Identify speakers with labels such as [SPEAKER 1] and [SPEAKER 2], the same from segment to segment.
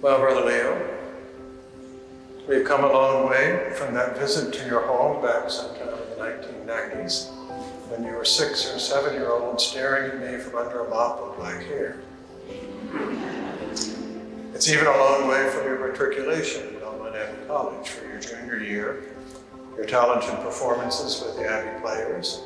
[SPEAKER 1] Well, Brother Leo, we've come a long way from that visit to your home back sometime in the 1990s, when you were 6 or 7-year-old staring at me from under a mop of black hair. It's even a long way from your matriculation at Belmont Abbey College for your junior year, your talented performances with the Abbey Players,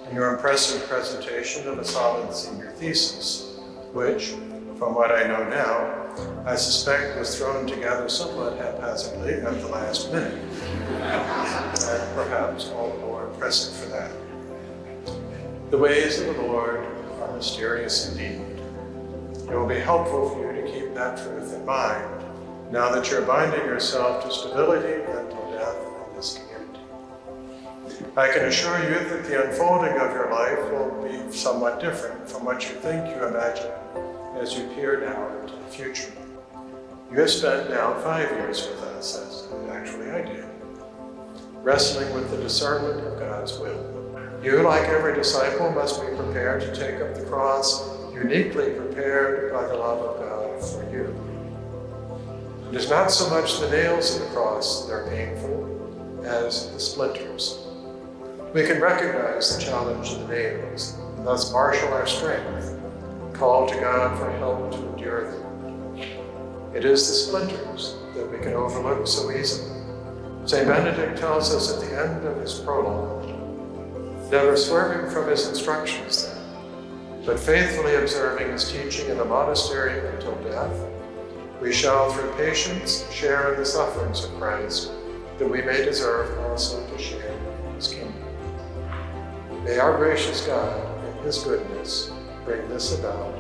[SPEAKER 1] and your impressive presentation of a solid senior thesis, which, from what I know now, I suspect was thrown together somewhat haphazardly at the last minute, and perhaps all the more impressive for that. The ways of the Lord are mysterious indeed. It will be helpful for you to keep that truth in mind now that you're binding yourself to stability until death in this community. I can assure you that the unfolding of your life will be somewhat different from what you think you imagine as you peer now into the future. You have spent now 5 years with us, as actually I did, wrestling with the discernment of God's will. You, like every disciple, must be prepared to take up the cross, uniquely prepared by the love of God for you. It is not so much the nails of the cross that are painful as the splinters. We can recognize the challenge of the nails, and thus marshal our strength, call to God for help to endure them. It is the splinters that we can overlook so easily. St. Benedict tells us at the end of his prologue, never swerving from his instructions then, but faithfully observing his teaching in the monastery until death, we shall through patience share in the sufferings of Christ, that we may deserve also to share in his kingdom. May our gracious God, in his goodness, bring this about.